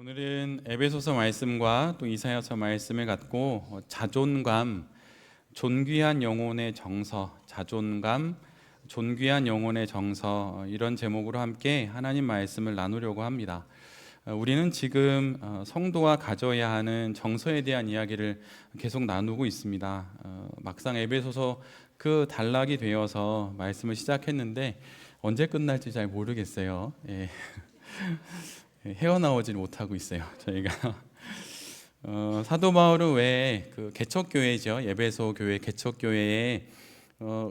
오늘은 에베소서 말씀과 또 이사야서 말씀을 갖고 자존감, 존귀한 영혼의 정서, 자존감, 존귀한 영혼의 정서, 이런 제목으로 함께 하나님 말씀을 나누려고 합니다. 우리는 지금 성도가 가져야 하는 정서에 대한 이야기를 계속 나누고 있습니다. 막상 에베소서 그 단락이 되어서 말씀을 시작했는데 언제 끝날지 잘 모르겠어요. 예. 헤어나오질 못하고 있어요. 저희가 사도 바울은 왜 그 개척교회죠, 에베소 교회 개척교회에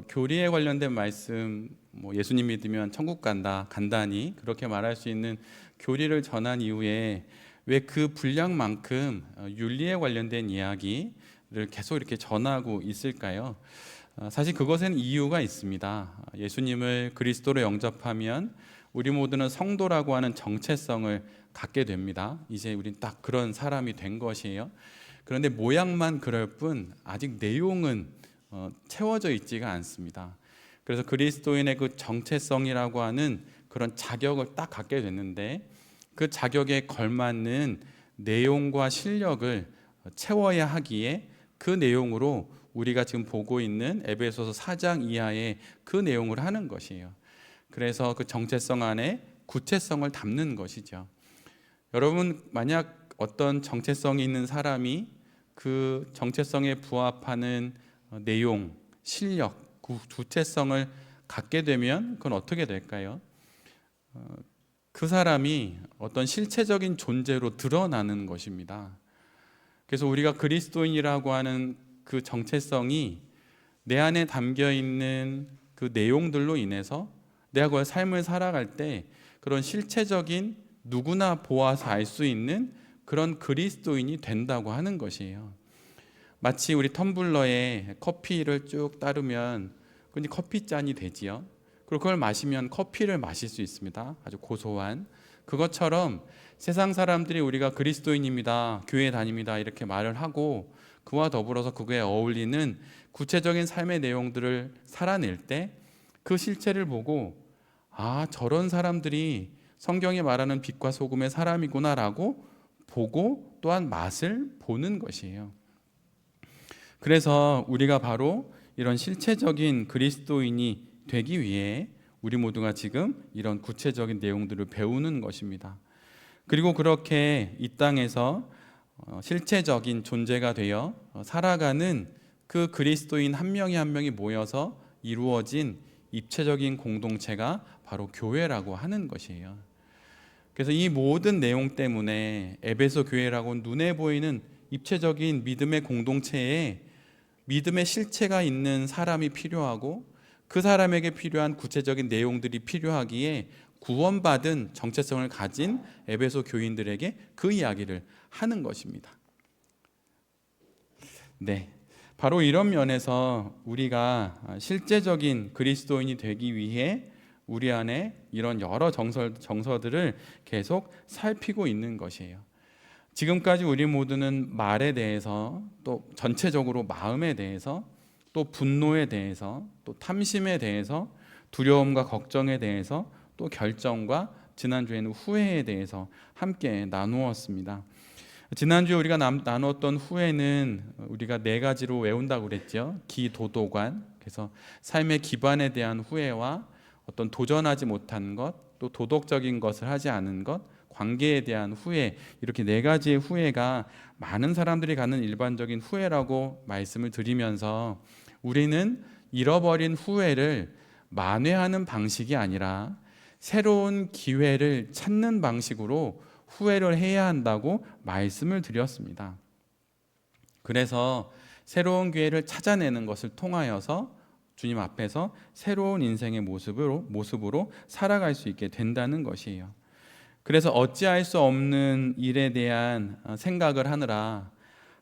교리에 관련된 말씀, 뭐 예수님 믿으면 천국 간다, 간다니 그렇게 말할 수 있는 교리를 전한 이후에 왜 그 분량만큼 윤리에 관련된 이야기를 계속 이렇게 전하고 있을까요? 사실 그것엔 이유가 있습니다. 예수님을 그리스도로 영접하면 우리 모두는 성도라고 하는 정체성을 갖게 됩니다. 이제 우린 딱 그런 사람이 된 것이에요. 그런데 모양만 그럴 뿐 아직 내용은 채워져 있지가 않습니다. 그래서 그리스도인의 그 정체성이라고 하는 그런 자격을 딱 갖게 됐는데 그 자격에 걸맞는 내용과 실력을 채워야 하기에 그 내용으로 우리가 지금 보고 있는 에베소서 4장 이하의 그 내용을 하는 것이에요. 그래서 그 정체성 안에 구체성을 담는 것이죠. 여러분, 만약 어떤 정체성이 있는 사람이 그 정체성에 부합하는 내용, 실력, 구체성을 갖게 되면 그건 어떻게 될까요? 그 사람이 어떤 실체적인 존재로 드러나는 것입니다. 그래서 우리가 그리스도인이라고 하는 그 정체성이 내 안에 담겨 있는 그 내용들로 인해서 내가 그 삶을 살아갈 때 그런 실체적인 누구나 보아서 알 수 있는 그런 그리스도인이 된다고 하는 것이에요. 마치 우리 텀블러에 커피를 쭉 따르면 그게 커피잔이 되지요. 그리고 그걸 마시면 커피를 마실 수 있습니다. 아주 고소한. 그것처럼 세상 사람들이 우리가 그리스도인입니다, 교회 다닙니다 이렇게 말을 하고 그와 더불어서 그거에 어울리는 구체적인 삶의 내용들을 살아낼 때 그 실체를 보고 아, 저런 사람들이 성경이 말하는 빛과 소금의 사람이구나라고 보고 또한 맛을 보는 것이에요. 그래서 우리가 바로 이런 실체적인 그리스도인이 되기 위해 우리 모두가 지금 이런 구체적인 내용들을 배우는 것입니다. 그리고 그렇게 이 땅에서 실체적인 존재가 되어 살아가는 그 그리스도인 한 명이 한 명이 모여서 이루어진 입체적인 공동체가 바로 교회라고 하는 것이에요. 그래서 이 모든 내용 때문에 에베소 교회라고 눈에 보이는 입체적인 믿음의 공동체에 믿음의 실체가 있는 사람이 필요하고 그 사람에게 필요한 구체적인 내용들이 필요하기에 구원받은 정체성을 가진 에베소 교인들에게 그 이야기를 하는 것입니다. 네. 바로 이런 면에서 우리가 실제적인 그리스도인이 되기 위해 우리 안에 이런 여러 정서들을 계속 살피고 있는 것이에요. 지금까지 우리 모두는 말에 대해서, 또 전체적으로 마음에 대해서, 또 분노에 대해서, 또 탐심에 대해서, 두려움과 걱정에 대해서, 또 결정과 지난주에는 후회에 대해서 함께 나누었습니다. 지난주에 우리가 나눴던 후회는 우리가 4가지로 외운다고 그랬죠. 기도도관, 그래서 삶의 기반에 대한 후회와 어떤 도전하지 못한 것, 또 도덕적인 것을 하지 않은 것, 관계에 대한 후회, 이렇게 4가지의 후회가 많은 사람들이 갖는 일반적인 후회라고 말씀을 드리면서 우리는 잃어버린 후회를 만회하는 방식이 아니라 새로운 기회를 찾는 방식으로 후회를 해야 한다고 말씀을 드렸습니다. 그래서 새로운 기회를 찾아내는 것을 통하여서 주님 앞에서 새로운 인생의 모습으로 살아갈 수 있게 된다는 것이에요. 그래서 어찌할 수 없는 일에 대한 생각을 하느라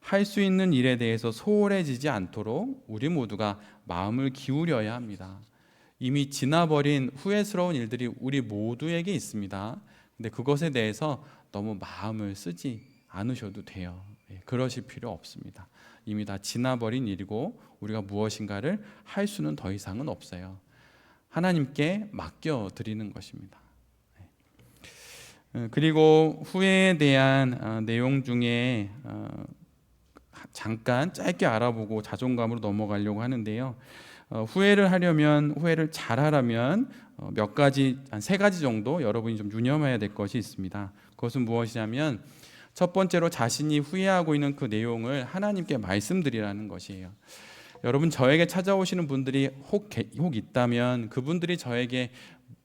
할 수 있는 일에 대해서 소홀해지지 않도록 우리 모두가 마음을 기울여야 합니다. 이미 지나버린 후회스러운 일들이 우리 모두에게 있습니다. 근데 그것에 대해서 너무 마음을 쓰지 않으셔도 돼요. 그러실 필요 없습니다. 이미 다 지나버린 일이고 우리가 무엇인가를 할 수는 더 이상은 없어요. 하나님께 맡겨드리는 것입니다. 그리고 후회에 대한 내용 중에 잠깐 짧게 알아보고 자존감으로 넘어가려고 하는데요. 후회를 하려면, 후회를 잘하려면 몇 가지, 한 세 가지 정도 여러분이 좀 유념해야 될 것이 있습니다. 그것은 무엇이냐면, 첫 번째로 자신이 후회하고 있는 그 내용을 하나님께 말씀드리라는 것이에요. 여러분, 저에게 찾아오시는 분들이 혹 있다면 그분들이 저에게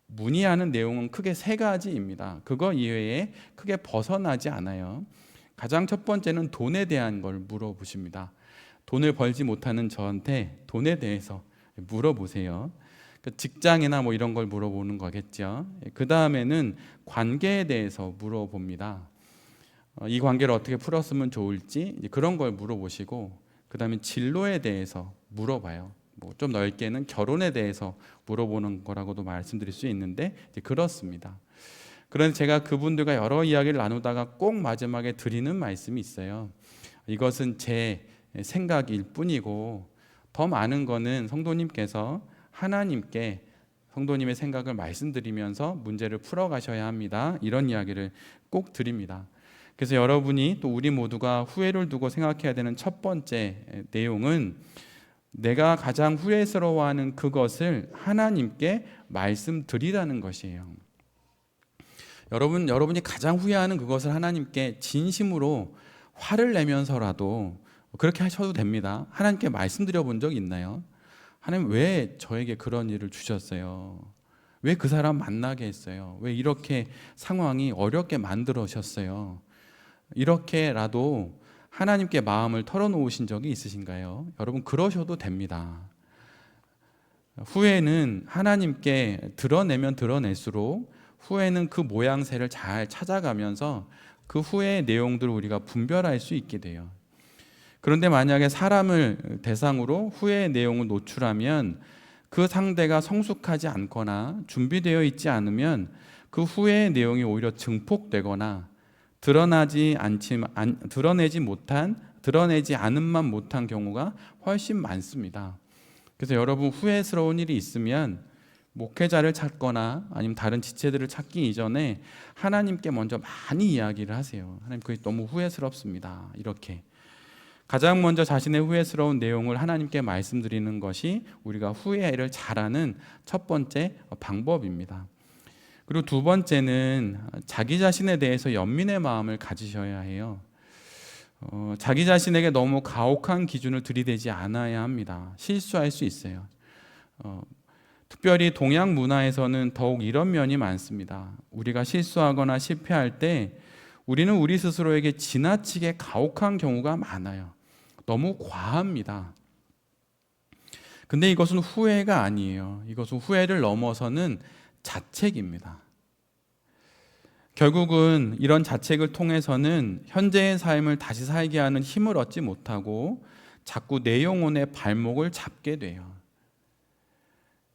문의하는 내용은 크게 세 가지입니다. 그거 이외에 크게 벗어나지 않아요. 가장 첫 번째는 돈에 대한 걸 물어보십니다. 돈을 벌지 못하는 저한테 돈에 대해서 물어보세요. 직장이나 뭐 이런 걸 물어보는 거겠죠. 그 다음에는 관계에 대해서 물어봅니다. 이 관계를 어떻게 풀었으면 좋을지 그런 걸 물어보시고, 그 다음에 진로에 대해서 물어봐요. 뭐 좀 넓게는 결혼에 대해서 물어보는 거라고도 말씀드릴 수 있는데 그렇습니다. 그런데 제가 그분들과 여러 이야기를 나누다가 꼭 마지막에 드리는 말씀이 있어요. 이것은 제 생각일 뿐이고 더 많은 거는 성도님께서 하나님께 성도님의 생각을 말씀드리면서 문제를 풀어가셔야 합니다. 이런 이야기를 꼭 드립니다. 그래서 여러분이 또 우리 모두가 후회를 두고 생각해야 되는 첫 번째 내용은 내가 가장 후회스러워하는 그것을 하나님께 말씀드리라는 것이에요. 여러분이 가장 후회하는 그것을 하나님께 진심으로 화를 내면서라도 그렇게 하셔도 됩니다. 하나님께 말씀드려 본 적 있나요? 하나님, 왜 저에게 그런 일을 주셨어요? 왜 그 사람 만나게 했어요? 왜 이렇게 상황이 어렵게 만들어셨어요? 이렇게라도 하나님께 마음을 털어놓으신 적이 있으신가요? 여러분, 그러셔도 됩니다. 후회는 하나님께 드러내면 드러낼수록 후회는 그 모양새를 잘 찾아가면서 그 후회의 내용들을 우리가 분별할 수 있게 돼요. 그런데 만약에 사람을 대상으로 후회의 내용을 노출하면 그 상대가 성숙하지 않거나 준비되어 있지 않으면 그 후회의 내용이 오히려 증폭되거나 드러내지 않음만 못한 경우가 훨씬 많습니다. 그래서 여러분, 후회스러운 일이 있으면 목회자를 찾거나 아니면 다른 지체들을 찾기 이전에 하나님께 먼저 많이 이야기를 하세요. 하나님, 그게 너무 후회스럽습니다. 이렇게 가장 먼저 자신의 후회스러운 내용을 하나님께 말씀드리는 것이 우리가 후회를 잘하는 첫 번째 방법입니다. 그리고 두 번째는 자기 자신에 대해서 연민의 마음을 가지셔야 해요. 자기 자신에게 너무 가혹한 기준을 들이대지 않아야 합니다. 실수할 수 있어요. 특별히 동양 문화에서는 더욱 이런 면이 많습니다. 우리가 실수하거나 실패할 때 우리는 우리 스스로에게 지나치게 가혹한 경우가 많아요. 너무 과합니다. 근데 이것은 후회가 아니에요. 이것은 후회를 넘어서는 자책입니다. 결국은 이런 자책을 통해서는 현재의 삶을 다시 살게 하는 힘을 얻지 못하고 자꾸 내 영혼의 발목을 잡게 돼요.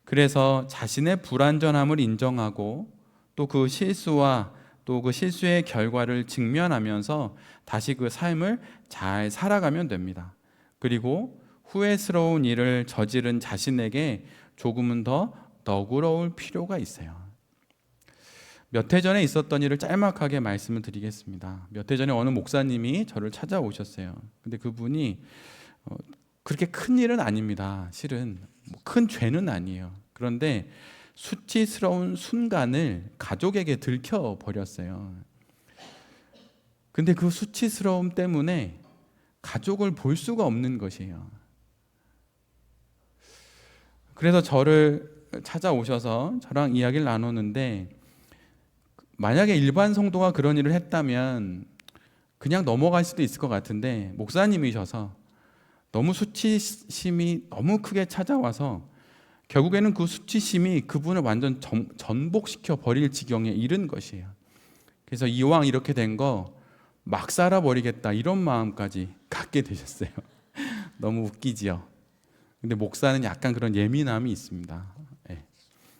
그래서 자신의 불완전함을 인정하고 또 그 실수와 또 그 실수의 결과를 직면하면서 다시 그 삶을 잘 살아가면 됩니다. 그리고 후회스러운 일을 저지른 자신에게 조금은 더 너그러울 필요가 있어요. 몇 해 전에 있었던 일을 짤막하게 말씀을 드리겠습니다. 몇 해 전에 어느 목사님이 저를 찾아오셨어요. 근데 그분이 그렇게 큰 일은 아닙니다. 실은 큰 죄는 아니에요. 그런데 수치스러운 순간을 가족에게 들켜 버렸어요. 근데 그 수치스러움 때문에 가족을 볼 수가 없는 것이에요. 그래서 저를 찾아오셔서 저랑 이야기를 나누는데, 만약에 일반 성도가 그런 일을 했다면 그냥 넘어갈 수도 있을 것 같은데, 목사님이셔서 너무 수치심이 너무 크게 찾아와서 결국에는 그 수치심이 그분을 완전 전복시켜 버릴 지경에 이른 것이에요. 그래서 이왕 이렇게 된 거 막 살아버리겠다, 이런 마음까지 갖게 되셨어요. 너무 웃기지요. 근데 목사는 약간 그런 예민함이 있습니다. 네.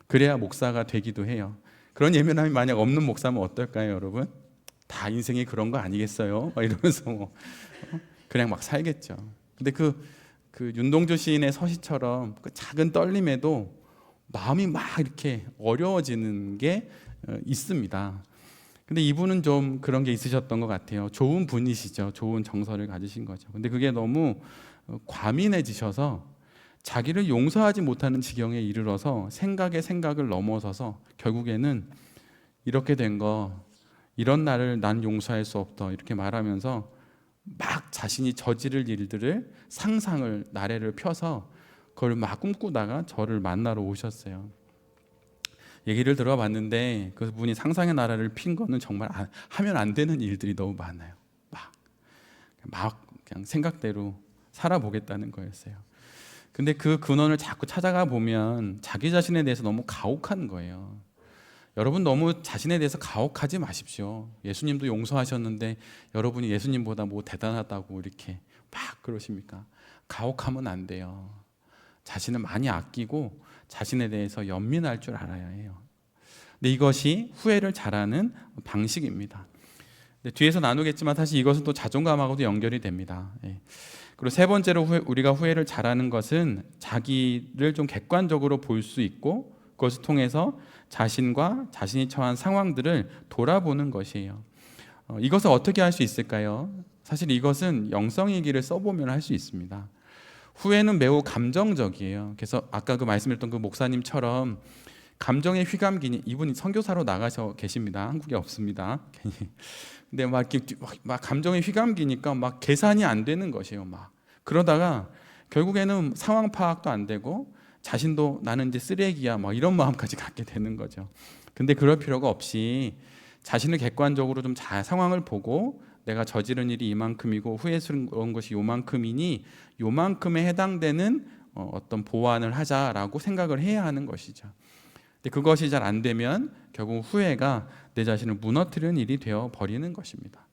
그래야 목사가 되기도 해요. 그런 예민함이 만약 없는 목사면 어떨까요, 여러분? 다 인생이 그런 거 아니겠어요? 이러면서 그냥 막 살겠죠. 근데 그 윤동주 시인의 서시처럼 그 작은 떨림에도 마음이 막 이렇게 어려워지는 게 있습니다. 근데 이분은 좀 그런 게 있으셨던 것 같아요. 좋은 분이시죠. 좋은 정서를 가지신 거죠. 근데 그게 너무 과민해지셔서 자기를 용서하지 못하는 지경에 이르러서 생각에 생각을 넘어서서 결국에는 이렇게 된 거, 이런 나를 난 용서할 수 없다 이렇게 말하면서 막 자신이 저지를 일들을 상상을 나래를 펴서 그걸 막 꿈꾸다가 저를 만나러 오셨어요. 얘기를 들어봤는데 그분이 상상의 나라를 핀 거는 정말 하면 안 되는 일들이 너무 많아요. 막 그냥 생각대로 살아보겠다는 거였어요. 근데 그 근원을 자꾸 찾아가 보면 자기 자신에 대해서 너무 가혹한 거예요. 여러분 너무 자신에 대해서 가혹하지 마십시오. 예수님도 용서하셨는데 여러분이 예수님보다 뭐 대단하다고 이렇게 막 그러십니까? 가혹하면 안 돼요. 자신을 많이 아끼고 자신에 대해서 연민할 줄 알아야 해요. 근데 이것이 후회를 잘하는 방식입니다. 근데 뒤에서 나누겠지만 사실 이것은 또 자존감하고도 연결이 됩니다. 그리고 세 번째로 우리가 후회를 잘하는 것은 자기를 좀 객관적으로 볼 수 있고 그것을 통해서 자신과 자신이 처한 상황들을 돌아보는 것이에요. 이것을 어떻게 할 수 있을까요? 사실 이것은 영성일기를 써보면 할 수 있습니다. 후회는 매우 감정적이에요. 그래서 아까 그 말씀드렸던 그 목사님처럼 감정에 휘감기니, 이분이 선교사로 나가셔 계십니다. 한국에 없습니다. 근데 막 감정에 휘감기니까 막 계산이 안 되는 것이에요. 막 그러다가 결국에는 상황 파악도 안 되고 자신도 나는 이제 쓰레기야 막 이런 마음까지 갖게 되는 거죠. 근데 그럴 필요가 없이 자신을 객관적으로 좀 잘 상황을 보고 내가 저지른 일이 이만큼이고 후회스러운 것이 요만큼이니 요만큼에 해당되는 어떤 보완을 하자라고 생각을 해야 하는 것이죠. 근데 그것이 잘 안 되면 결국 후회가 내 자신을 무너뜨리는 일이 되어 버리는 것입니다.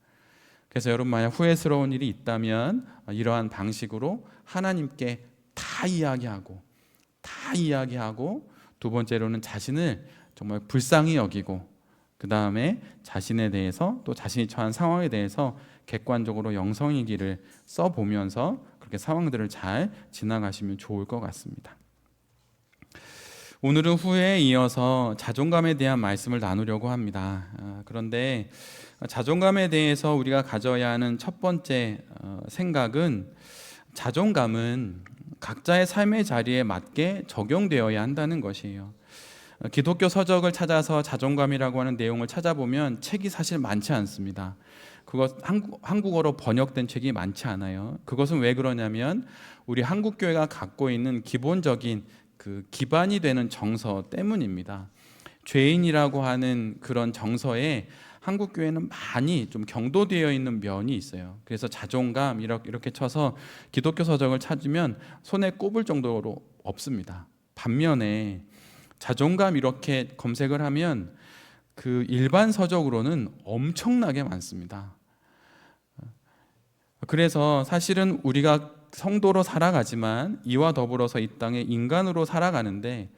그래서 여러분 만약 후회스러운 일이 있다면 이러한 방식으로 하나님께 다 이야기하고 두 번째로는 자신을 정말 불쌍히 여기고 그 다음에 자신에 대해서 또 자신이 처한 상황에 대해서 객관적으로 영성일기를 써보면서 그렇게 상황들을 잘 지나가시면 좋을 것 같습니다. 오늘은 후회에 이어서 자존감에 대한 말씀을 나누려고 합니다. 그런데 자존감에 대해서 우리가 가져야 하는 첫 번째 생각은 자존감은 각자의 삶의 자리에 맞게 적용되어야 한다는 것이에요. 기독교 서적을 찾아서 자존감이라고 하는 내용을 찾아보면 책이 사실 많지 않습니다. 그것 한국어로 번역된 책이 많지 않아요. 그것은 왜 그러냐면 우리 한국교회가 갖고 있는 기본적인 그 기반이 되는 정서 때문입니다. 죄인이라고 하는 그런 정서에 한국교회는 많이 좀 경도되어 있는 면이 있어요. 그래서 자존감 이렇게 쳐서 기독교 서적을 찾으면 손에 꼽을 정도로 없습니다. 반면에 자존감 이렇게 검색을 하면 그 일반 서적으로는 엄청나게 많습니다. 그래서 사실은 우리가 성도로 살아가지만 이와 더불어서 이 땅에 인간으로 살아가는데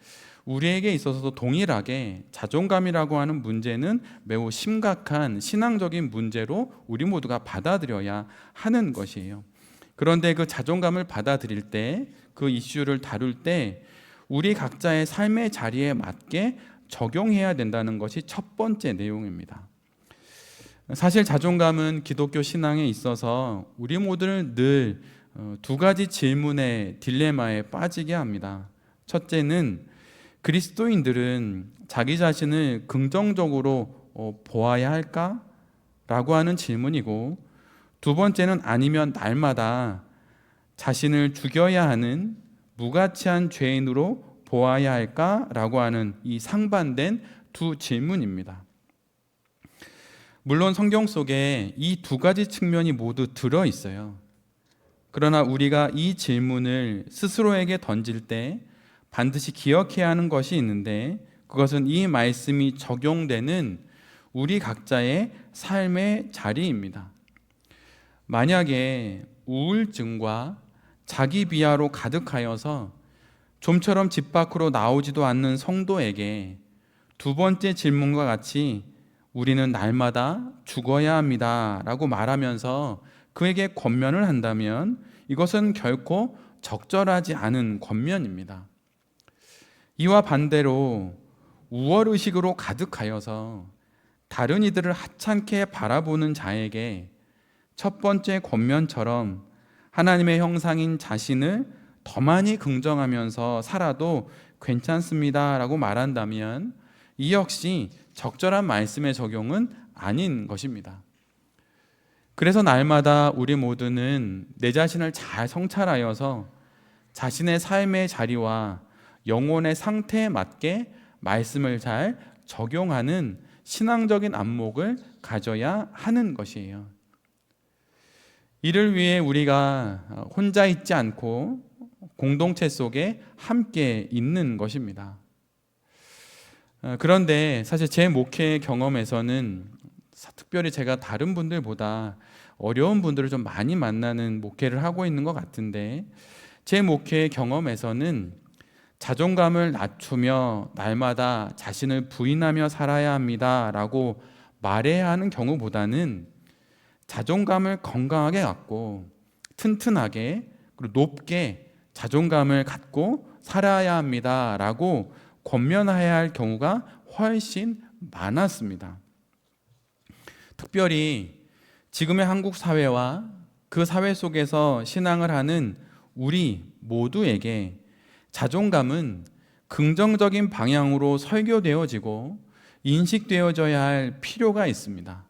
우리에게 있어서도 동일하게 자존감이라고 하는 문제는 매우 심각한 신앙적인 문제로 우리 모두가 받아들여야 하는 것이에요. 그런데 그 자존감을 받아들일 때, 그 이슈를 다룰 때 우리 각자의 삶의 자리에 맞게 적용해야 된다는 것이 첫 번째 내용입니다. 사실 자존감은 기독교 신앙에 있어서 우리 모두를 늘 두 가지 질문의 딜레마에 빠지게 합니다. 첫째는 그리스도인들은 자기 자신을 긍정적으로 보아야 할까? 라고 하는 질문이고, 두 번째는 아니면 날마다 자신을 죽여야 하는 무가치한 죄인으로 보아야 할까? 라고 하는 이 상반된 두 질문입니다. 물론 성경 속에 이 두 가지 측면이 모두 들어 있어요. 그러나 우리가 이 질문을 스스로에게 던질 때 반드시 기억해야 하는 것이 있는데, 그것은 이 말씀이 적용되는 우리 각자의 삶의 자리입니다. 만약에 우울증과 자기 비하로 가득하여서 좀처럼 집 밖으로 나오지도 않는 성도에게 두 번째 질문과 같이 우리는 날마다 죽어야 합니다 라고 말하면서 그에게 권면을 한다면 이것은 결코 적절하지 않은 권면입니다. 이와 반대로 우월의식으로 가득하여서 다른 이들을 하찮게 바라보는 자에게 첫 번째 권면처럼 하나님의 형상인 자신을 더 많이 긍정하면서 살아도 괜찮습니다라고 말한다면 이 역시 적절한 말씀의 적용은 아닌 것입니다. 그래서 날마다 우리 모두는 내 자신을 잘 성찰하여서 자신의 삶의 자리와 영혼의 상태에 맞게 말씀을 잘 적용하는 신앙적인 안목을 가져야 하는 것이에요. 이를 위해 우리가 혼자 있지 않고 공동체 속에 함께 있는 것입니다. 그런데 사실 제 목회 경험에서는 특별히 제가 다른 분들보다 어려운 분들을 좀 많이 만나는 목회를 하고 있는 것 같은데, 제 목회 경험에서는 자존감을 낮추며 날마다 자신을 부인하며 살아야 합니다 라고 말해야 하는 경우보다는 자존감을 건강하게 갖고 튼튼하게 그리고 높게 자존감을 갖고 살아야 합니다 라고 권면해야 할 경우가 훨씬 많았습니다. 특별히 지금의 한국 사회와 그 사회 속에서 신앙을 하는 우리 모두에게 자존감은 긍정적인 방향으로 설교되어지고 인식되어져야 할 필요가 있습니다.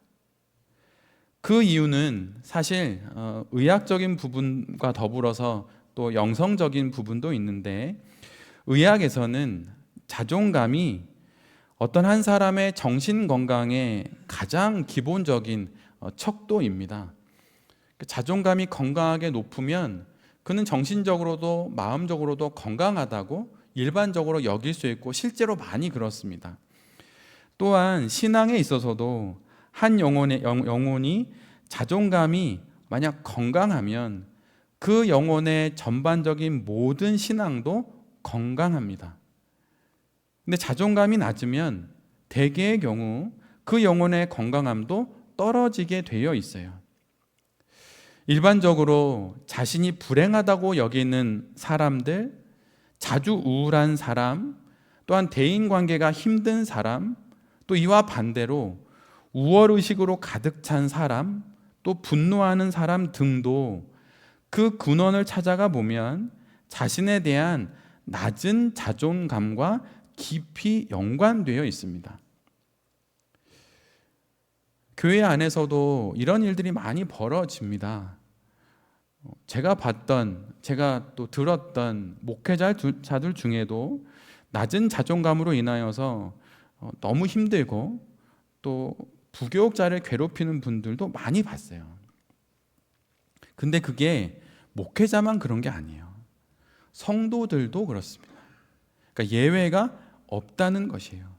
그 이유는 사실 의학적인 부분과 더불어서 또 영성적인 부분도 있는데, 의학에서는 자존감이 어떤 한 사람의 정신 건강의 가장 기본적인 척도입니다. 자존감이 건강하게 높으면 그는 정신적으로도 마음적으로도 건강하다고 일반적으로 여길 수 있고 실제로 많이 그렇습니다. 또한 신앙에 있어서도 한 영혼이 자존감이 만약 건강하면 그 영혼의 전반적인 모든 신앙도 건강합니다. 근데 자존감이 낮으면 대개의 경우 그 영혼의 건강함도 떨어지게 되어 있어요. 일반적으로 자신이 불행하다고 여기는 사람들, 자주 우울한 사람, 또한 대인관계가 힘든 사람, 또 이와 반대로 우월의식으로 가득 찬 사람, 또 분노하는 사람 등도 그 근원을 찾아가 보면 자신에 대한 낮은 자존감과 깊이 연관되어 있습니다. 교회 안에서도 이런 일들이 많이 벌어집니다. 제가 봤던, 제가 또 들었던 목회자들 중에도 낮은 자존감으로 인하여서 너무 힘들고 또 부교육자를 괴롭히는 분들도 많이 봤어요. 근데 그게 목회자만 그런 게 아니에요. 성도들도 그렇습니다. 그러니까 예외가 없다는 것이에요.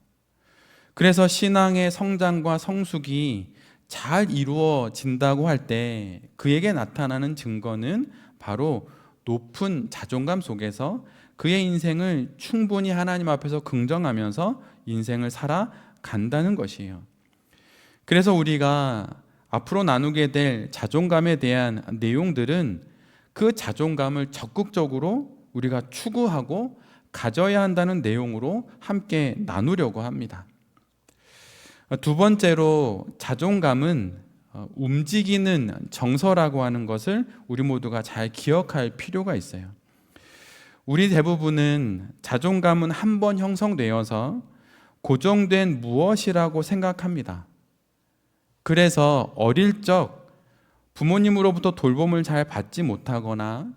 그래서 신앙의 성장과 성숙이 잘 이루어진다고 할 때 그에게 나타나는 증거는 바로 높은 자존감 속에서 그의 인생을 충분히 하나님 앞에서 긍정하면서 인생을 살아간다는 것이에요. 그래서 우리가 앞으로 나누게 될 자존감에 대한 내용들은 그 자존감을 적극적으로 우리가 추구하고 가져야 한다는 내용으로 함께 나누려고 합니다. 두 번째로 자존감은 움직이는 정서라고 하는 것을 우리 모두가 잘 기억할 필요가 있어요. 우리 대부분은 자존감은 한 번 형성되어서 고정된 무엇이라고 생각합니다. 그래서 어릴 적 부모님으로부터 돌봄을 잘 받지 못하거나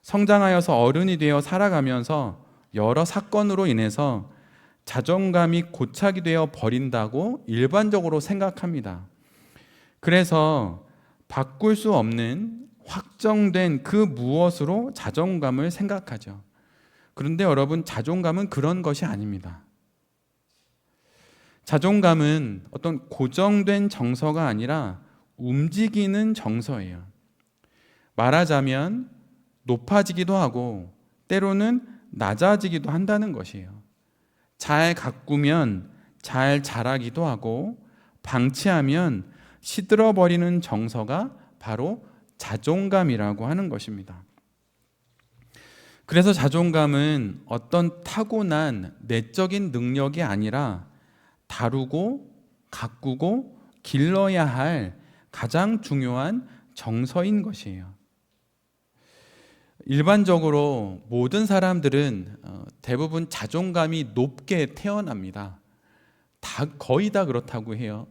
성장하여서 어른이 되어 살아가면서 여러 사건으로 인해서 자존감이 고착이 되어 버린다고 일반적으로 생각합니다. 그래서 바꿀 수 없는 확정된 그 무엇으로 자존감을 생각하죠. 그런데 여러분, 자존감은 그런 것이 아닙니다. 자존감은 어떤 고정된 정서가 아니라 움직이는 정서예요. 말하자면 높아지기도 하고 때로는 낮아지기도 한다는 것이에요. 잘 가꾸면 잘 자라기도 하고 방치하면 시들어버리는 정서가 바로 자존감이라고 하는 것입니다. 그래서 자존감은 어떤 타고난 내적인 능력이 아니라 다루고 가꾸고 길러야 할 가장 중요한 정서인 것이에요. 일반적으로 모든 사람들은 대부분 자존감이 높게 태어납니다. 거의 다 그렇다고 해요.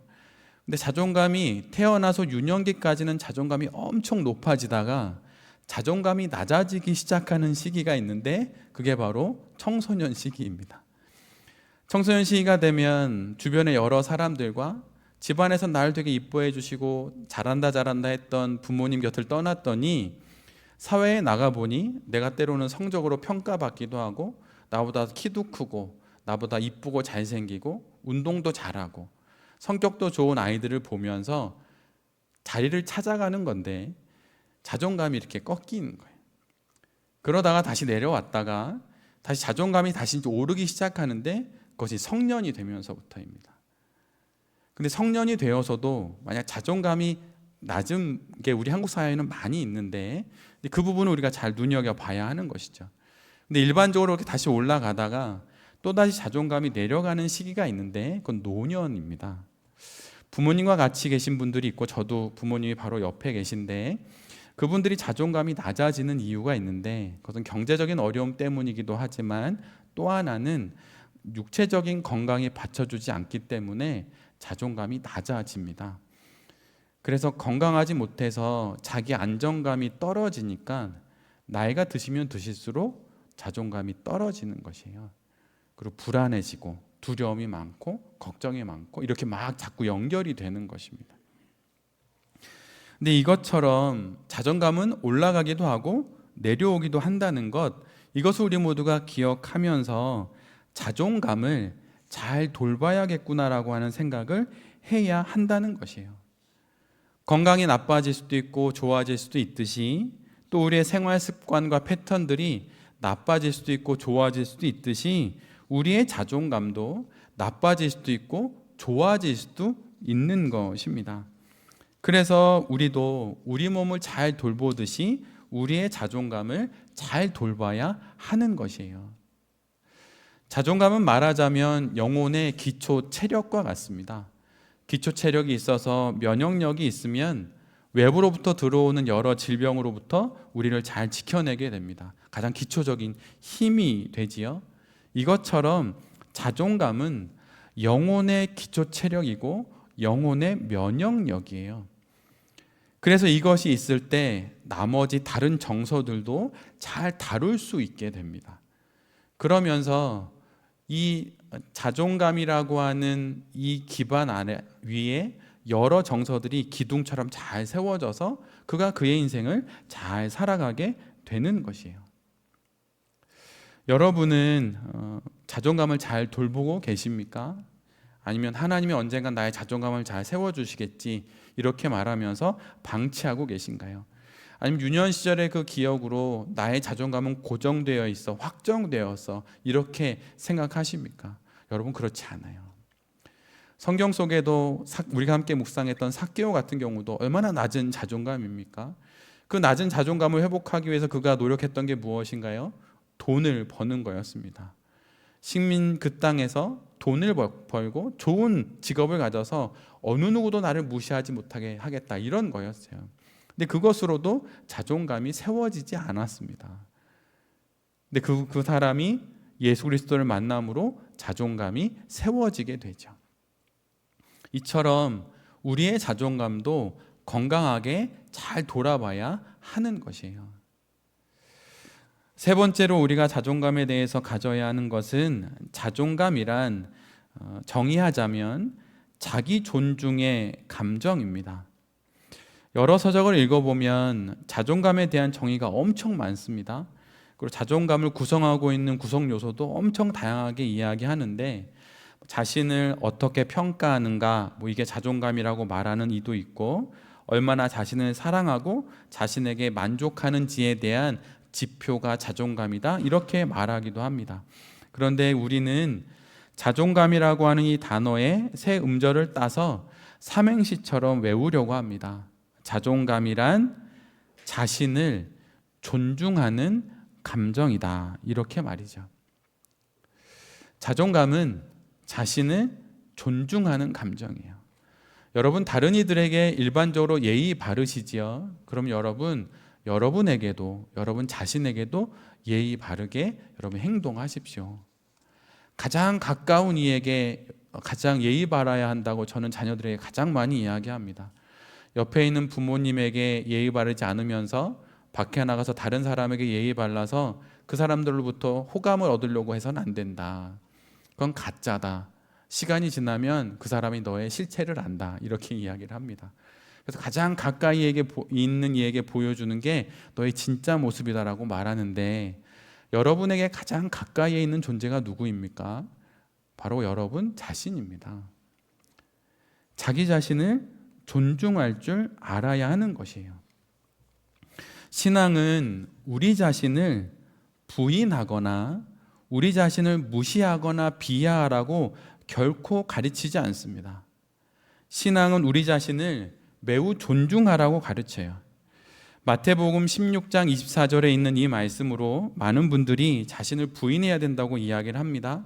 근데 자존감이 태어나서 유년기까지는 자존감이 엄청 높아지다가 자존감이 낮아지기 시작하는 시기가 있는데 그게 바로 청소년 시기입니다. 청소년 시기가 되면 주변의 여러 사람들과 집안에서 나를 되게 이뻐해 주시고 잘한다 했던 부모님 곁을 떠났더니 사회에 나가보니 내가 때로는 성적으로 평가받기도 하고 나보다 키도 크고 나보다 이쁘고 잘생기고 운동도 잘하고 성격도 좋은 아이들을 보면서 자리를 찾아가는 건데 자존감이 이렇게 꺾이는 거예요. 그러다가 다시 내려왔다가 다시 자존감이 다시 오르기 시작하는데 그것이 성년이 되면서부터입니다. 근데 성년이 되어서도 만약 자존감이 낮은 게 우리 한국 사회에는 많이 있는데 그 부분을 우리가 잘 눈여겨봐야 하는 것이죠. 근데 일반적으로 이렇게 다시 올라가다가 또다시 자존감이 내려가는 시기가 있는데 그건 노년입니다. 부모님과 같이 계신 분들이 있고 저도 부모님이 바로 옆에 계신데 그분들이 자존감이 낮아지는 이유가 있는데 그것은 경제적인 어려움 때문이기도 하지만 또 하나는 육체적인 건강이 받쳐주지 않기 때문에 자존감이 낮아집니다. 그래서 건강하지 못해서 자기 안정감이 떨어지니까 나이가 드시면 드실수록 자존감이 떨어지는 것이에요. 그리고 불안해지고 두려움이 많고 걱정이 많고 이렇게 막 자꾸 연결이 되는 것입니다. 근데 이것처럼 자존감은 올라가기도 하고 내려오기도 한다는 것, 이것을 우리 모두가 기억하면서 자존감을 잘 돌봐야겠구나라고 하는 생각을 해야 한다는 것이에요. 건강이 나빠질 수도 있고 좋아질 수도 있듯이 또 우리의 생활 습관과 패턴들이 나빠질 수도 있고 좋아질 수도 있듯이 우리의 자존감도 나빠질 수도 있고 좋아질 수도 있는 것입니다. 그래서 우리도 우리 몸을 잘 돌보듯이 우리의 자존감을 잘 돌봐야 하는 것이에요. 자존감은 말하자면 영혼의 기초 체력과 같습니다. 기초 체력이 있어서 면역력이 있으면 외부로부터 들어오는 여러 질병으로부터 우리를 잘 지켜내게 됩니다. 가장 기초적인 힘이 되지요. 이것처럼 자존감은 영혼의 기초 체력이고 영혼의 면역력이에요. 그래서 이것이 있을 때 나머지 다른 정서들도 잘 다룰 수 있게 됩니다. 그러면서 이 자존감이라고 하는 이 기반 위에 여러 정서들이 기둥처럼 잘 세워져서 그가 그의 인생을 잘 살아가게 되는 것이에요. 여러분은 자존감을 잘 돌보고 계십니까? 아니면 하나님이 언젠간 나의 자존감을 잘 세워주시겠지 이렇게 말하면서 방치하고 계신가요? 아니면 유년 시절의 그 기억으로 나의 자존감은 고정되어 있어, 확정되어서 이렇게 생각하십니까? 여러분 그렇지 않아요. 성경 속에도 우리가 함께 묵상했던 삭개오 같은 경우도 얼마나 낮은 자존감입니까? 그 낮은 자존감을 회복하기 위해서 그가 노력했던 게 무엇인가요? 돈을 버는 거였습니다. 식민 그 땅에서 돈을 벌고 좋은 직업을 가져서 어느 누구도 나를 무시하지 못하게 하겠다 이런 거였어요. 근데 그것으로도 자존감이 세워지지 않았습니다. 근데 그 사람이 예수 그리스도를 만남으로 자존감이 세워지게 되죠. 이처럼 우리의 자존감도 건강하게 잘 돌아봐야 하는 것이에요. 세 번째로 우리가 자존감에 대해서 가져야 하는 것은 자존감이란 정의하자면 자기 존중의 감정입니다. 여러 서적을 읽어보면 자존감에 대한 정의가 엄청 많습니다. 그리고 자존감을 구성하고 있는 구성 요소도 엄청 다양하게 이야기하는데 자신을 어떻게 평가하는가, 이게 자존감이라고 말하는 이도 있고 얼마나 자신을 사랑하고 자신에게 만족하는지에 대한 지표가 자존감이다 이렇게 말하기도 합니다. 그런데 우리는 자존감이라고 하는 이 단어의 세 음절을 따서 삼행시처럼 외우려고 합니다. 자존감이란 자신을 존중하는 감정이다 이렇게 말이죠. 자존감은 자신을 존중하는 감정이에요. 여러분 다른 이들에게 일반적으로 예의 바르시지요. 그럼 여러분에게도 여러분 자신에게도 예의 바르게 여러분 행동하십시오. 가장 가까운 이에게 가장 예의 바라야 한다고 저는 자녀들에게 가장 많이 이야기합니다. 옆에 있는 부모님에게 예의 바르지 않으면서 밖에 나가서 다른 사람에게 예의 발라서 그 사람들로부터 호감을 얻으려고 해서는 안 된다. 그건 가짜다. 시간이 지나면 그 사람이 너의 실체를 안다. 이렇게 이야기를 합니다. 그래서 가장 가까이 있는 이에게 보여주는 게 너의 진짜 모습이다라고 말하는데, 여러분에게 가장 가까이에 있는 존재가 누구입니까? 바로 여러분 자신입니다. 자기 자신을 존중할 줄 알아야 하는 것이에요. 신앙은 우리 자신을 부인하거나 우리 자신을 무시하거나 비하하라고 결코 가르치지 않습니다. 신앙은 우리 자신을 매우 존중하라고 가르쳐요. 마태복음 16장 24절에 있는 이 말씀으로 많은 분들이 자신을 부인해야 된다고 이야기를 합니다.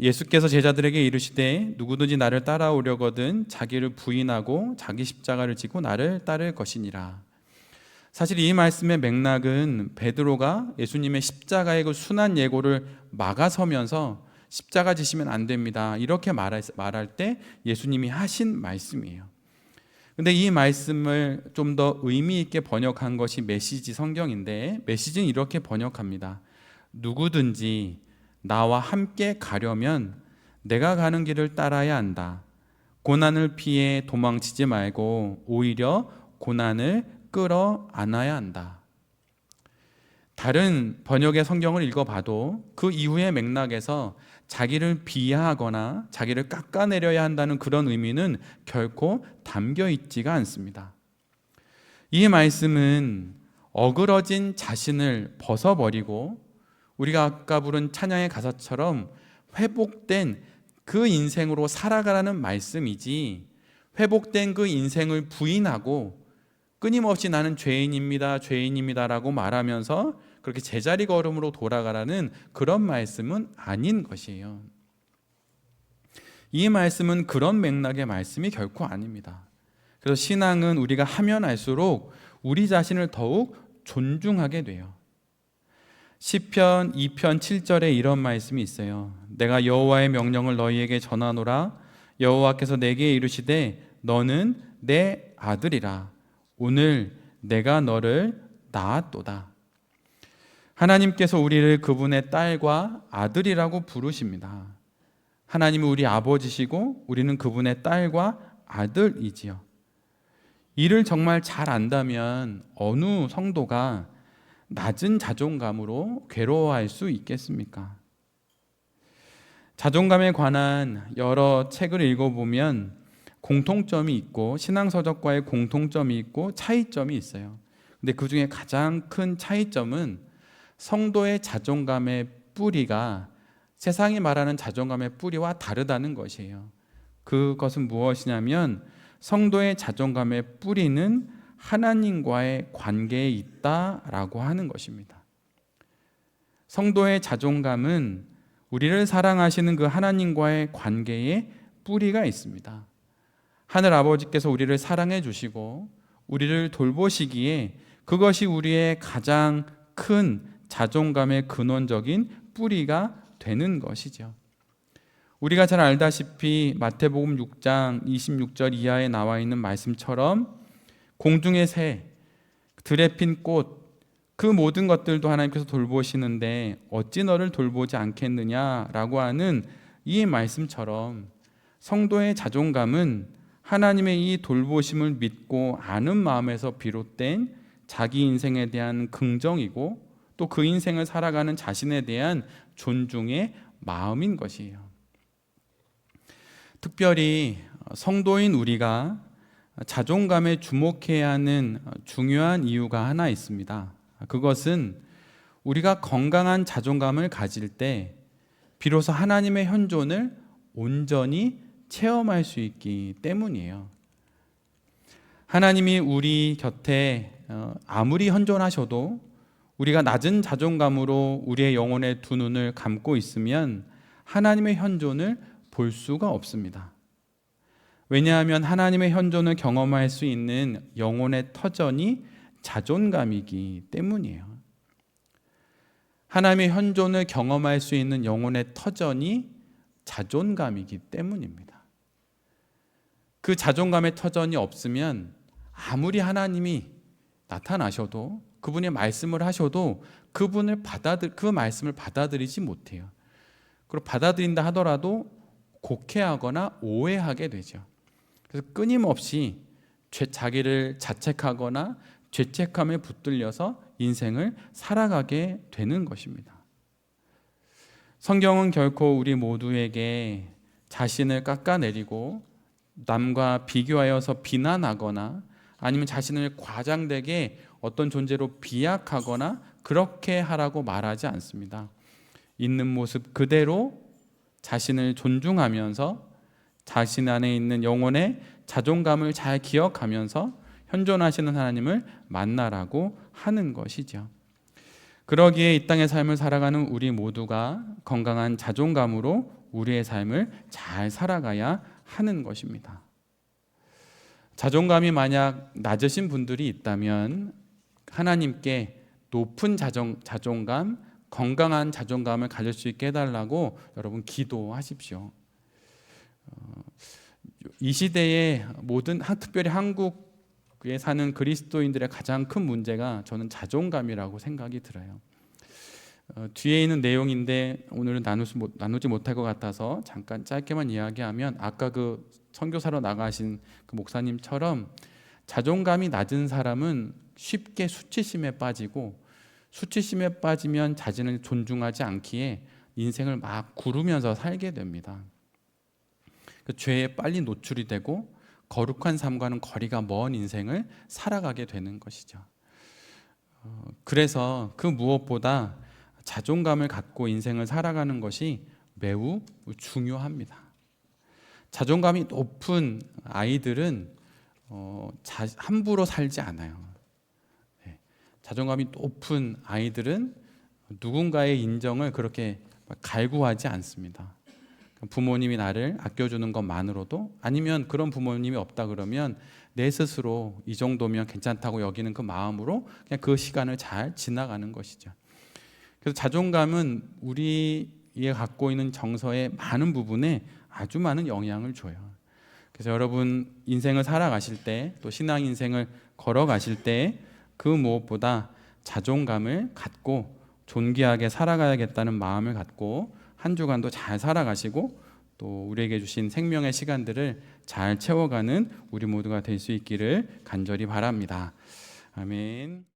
예수께서 제자들에게 이르시되 누구든지 나를 따라오려거든 자기를 부인하고 자기 십자가를 지고 나를 따를 것이니라. 사실 이 말씀의 맥락은 베드로가 예수님의 십자가의 그 순한 예고를 막아서면서 십자가 지시면 안 됩니다, 이렇게 말할 때 예수님이 하신 말씀이에요. 근데 이 말씀을 좀 더 의미 있게 번역한 것이 메시지 성경인데, 메시지는 이렇게 번역합니다. 누구든지 나와 함께 가려면 내가 가는 길을 따라야 한다. 고난을 피해 도망치지 말고 오히려 고난을 끌어안아야 한다. 다른 번역의 성경을 읽어봐도 그 이후의 맥락에서 자기를 비하하거나 자기를 깎아내려야 한다는 그런 의미는 결코 담겨 있지가 않습니다. 이 말씀은 어그러진 자신을 벗어버리고 우리가 아까 부른 찬양의 가사처럼 회복된 그 인생으로 살아가라는 말씀이지, 회복된 그 인생을 부인하고 끊임없이 나는 죄인입니다라고 말하면서 그렇게 제자리 걸음으로 돌아가라는 그런 말씀은 아닌 것이에요. 이 말씀은 그런 맥락의 말씀이 결코 아닙니다. 그래서 신앙은 우리가 하면 할수록 우리 자신을 더욱 존중하게 돼요. 시편 2편 7절에 이런 말씀이 있어요. 내가 여호와의 명령을 너희에게 전하노라. 여호와께서 내게 이르시되 너는 내 아들이라. 오늘 내가 너를 낳았도다. 하나님께서 우리를 그분의 딸과 아들이라고 부르십니다. 하나님은 우리 아버지시고 우리는 그분의 딸과 아들이지요. 이를 정말 잘 안다면 어느 성도가 낮은 자존감으로 괴로워할 수 있겠습니까? 자존감에 관한 여러 책을 읽어보면 공통점이 있고 신앙서적과의 공통점이 있고 차이점이 있어요. 근데 그 중에 가장 큰 차이점은 성도의 자존감의 뿌리가 세상이 말하는 자존감의 뿌리와 다르다는 것이에요. 그것은 무엇이냐면 성도의 자존감의 뿌리는 하나님과의 관계에 있다라고 하는 것입니다. 성도의 자존감은 우리를 사랑하시는 그 하나님과의 관계에 뿌리가 있습니다. 하늘 아버지께서 우리를 사랑해 주시고 우리를 돌보시기에 그것이 우리의 가장 큰 자존감의 근원적인 뿌리가 되는 것이죠. 우리가 잘 알다시피 마태복음 6장 26절 이하에 나와 있는 말씀처럼 공중의 새, 들에 핀 꽃, 그 모든 것들도 하나님께서 돌보시는데 어찌 너를 돌보지 않겠느냐라고 하는 이 말씀처럼 성도의 자존감은 하나님의 이 돌보심을 믿고 아는 마음에서 비롯된 자기 인생에 대한 긍정이고 또 그 인생을 살아가는 자신에 대한 존중의 마음인 것이에요. 특별히 성도인 우리가 자존감에 주목해야 하는 중요한 이유가 하나 있습니다. 그것은 우리가 건강한 자존감을 가질 때 비로소 하나님의 현존을 온전히 체험할 수 있기 때문이에요. 하나님이 우리 곁에 아무리 현존하셔도 우리가 낮은 자존감으로 우리의 영혼의 두 눈을 감고 있으면 하나님의 현존을 볼 수가 없습니다. 왜냐하면 하나님의 현존을 경험할 수 있는 영혼의 터전이 자존감이기 때문이에요. 하나님의 현존을 경험할 수 있는 영혼의 터전이 자존감이기 때문입니다. 그 자존감의 터전이 없으면 아무리 하나님이 나타나셔도 그분의 말씀을 하셔도 그 말씀을 받아들이지 못해요. 그리고 받아들인다 하더라도 곡해하거나 오해하게 되죠. 그래서 끊임없이 자기를 자책하거나 죄책감에 붙들려서 인생을 살아가게 되는 것입니다. 성경은 결코 우리 모두에게 자신을 깎아내리고 남과 비교하여서 비난하거나 아니면 자신을 과장되게 어떤 존재로 비약하거나 그렇게 하라고 말하지 않습니다. 있는 모습 그대로 자신을 존중하면서 자신 안에 있는 영혼의 자존감을 잘 기억하면서 현존하시는 하나님을 만나라고 하는 것이죠. 그러기에 이 땅의 삶을 살아가는 우리 모두가 건강한 자존감으로 우리의 삶을 잘 살아가야 하는 것입니다. 자존감이 만약 낮으신 분들이 있다면 하나님께 높은 자존감, 건강한 자존감을 가질 수 있게 해달라고 여러분 기도하십시오. 이 시대의 특별히 한국에 사는 그리스도인들의 가장 큰 문제가 저는 자존감이라고 생각이 들어요. 뒤에 있는 내용인데 오늘은 나누지 못할 것 같아서 잠깐 짧게만 이야기하면 아까 그 선교사로 나가신 그 목사님처럼 자존감이 낮은 사람은 쉽게 수치심에 빠지고 수치심에 빠지면 자신을 존중하지 않기에 인생을 막 구르면서 살게 됩니다. 그 죄에 빨리 노출이 되고 거룩한 삶과는 거리가 먼 인생을 살아가게 되는 것이죠. 그래서 그 무엇보다 자존감을 갖고 인생을 살아가는 것이 매우 중요합니다. 자존감이 높은 아이들은 함부로 살지 않아요. 자존감이 높은 아이들은 누군가의 인정을 그렇게 갈구하지 않습니다. 부모님이 나를 아껴주는 것만으로도, 아니면 그런 부모님이 없다 그러면 내 스스로 이 정도면 괜찮다고 여기는 그 마음으로 그냥 그 시간을 잘 지나가는 것이죠. 그래서 자존감은 우리의 갖고 있는 정서의 많은 부분에 아주 많은 영향을 줘요. 그래서 여러분 인생을 살아가실 때, 또 신앙 인생을 걸어가실 때 그 무엇보다 자존감을 갖고 존귀하게 살아가야겠다는 마음을 갖고 한 주간도 잘 살아가시고 또 우리에게 주신 생명의 시간들을 잘 채워가는 우리 모두가 될 수 있기를 간절히 바랍니다. 아멘.